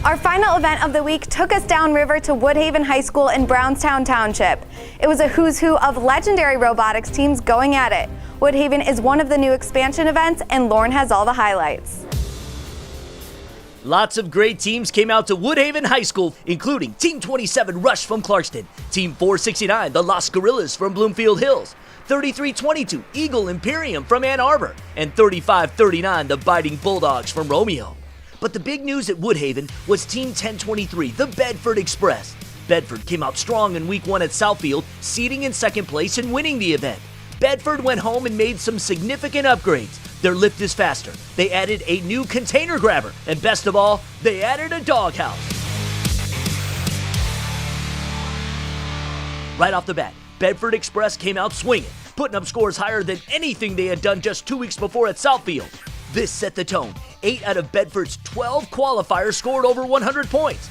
Our final event of the week took us downriver to Woodhaven High School in Brownstown Township. It was a who's who of legendary robotics teams going at it. Woodhaven is one of the new expansion events, and Lauren has all the highlights. Lots of great teams came out to Woodhaven High School, including Team 27 Rush from Clarkston, Team 469 the Los Gorillas from Bloomfield Hills, 3322 Eagle Imperium from Ann Arbor, and 3539 the Biting Bulldogs from Romeo. But the big news at Woodhaven was Team 1023, the Bedford Express. Bedford came out strong in Week 1 at Southfield, seeding in second place and winning the event. Bedford went home and made some significant upgrades. Their lift is faster, they added a new container grabber, and best of all, they added a doghouse. Right off the bat, Bedford Express came out swinging, putting up scores higher than anything they had done just 2 weeks before at Southfield. This set the tone. 8 out of Bedford's 12 qualifiers scored over 100 points.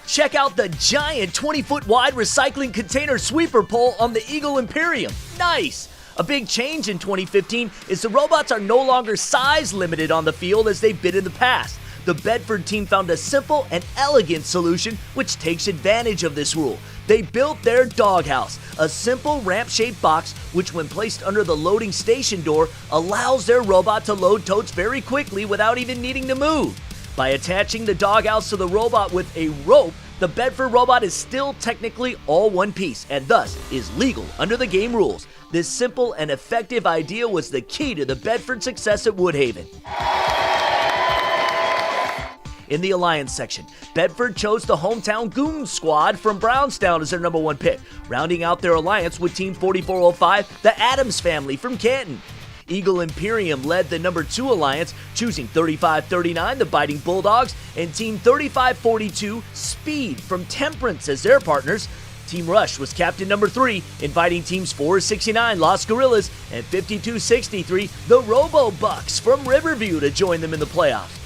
Check out the giant 20-foot wide recycling container sweeper pole on the Eagle Imperium. Nice! A big change in 2015 is the robots are no longer size limited on the field as they've been in the past. The Bedford team found a simple and elegant solution which takes advantage of this rule. They built their doghouse, a simple ramp-shaped box which when placed under the loading station door allows their robot to load totes very quickly without even needing to move. By attaching the doghouse to the robot with a rope, the Bedford robot is still technically all one piece and thus is legal under the game rules. This simple and effective idea was the key to the Bedford success at Woodhaven. In the Alliance section, Bedford chose the hometown Goon Squad from Brownstown as their number 1 pick, rounding out their alliance with Team 4405, the Adams family from Canton. Eagle Imperium led the number 2 alliance, choosing 3539 the Biting Bulldogs and Team 3542 Speed from Temperance as their partners. Team Rush was captain number 3, inviting teams 469 Los Gorillas and 5263 the Robo Bucks from Riverview to join them in the playoffs.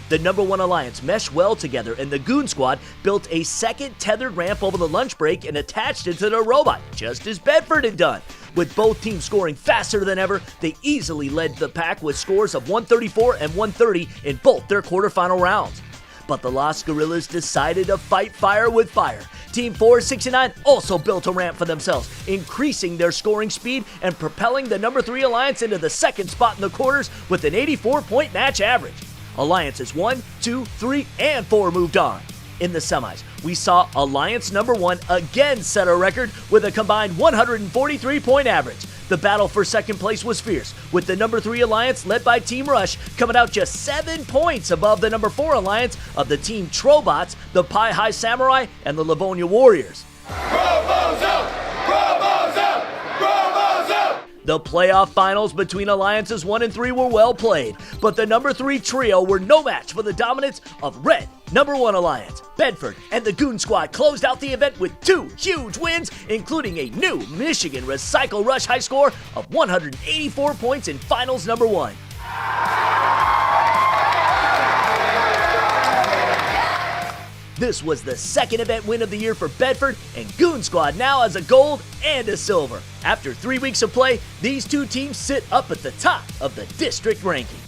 The number 1 alliance meshed well together, and the Goon Squad built a second tethered ramp over the lunch break and attached it to their robot, just as Bedford had done. With both teams scoring faster than ever, they easily led the pack with scores of 134 and 130 in both their quarterfinal rounds. But the Los Gorillas decided to fight fire with fire. Team 469 also built a ramp for themselves, increasing their scoring speed and propelling the number 3 alliance into the second spot in the quarters with an 84-point match average. Alliances 1, 2, 3, and 4 moved on. In the semis, we saw Alliance number 1 again set a record with a combined 143-point average. The battle for second place was fierce, with the number 3 alliance led by Team Rush coming out just 7 points above the number 4 alliance of the Team Trobots, the Pi High Samurai, and the Livonia Warriors. RoboZone! RoboZone! RoboZone! The playoff finals between Alliances 1 and 3 were well played, but the number 3 trio were no match for the dominance of Red number 1 Alliance. Bedford and the Goon Squad closed out the event with 2 huge wins, including a new Michigan Recycle Rush high score of 184 points in finals number 1. This was the second event win of the year for Bedford, and Goon Squad now has a gold and a silver. After 3 weeks of play, these two teams sit up at the top of the district ranking.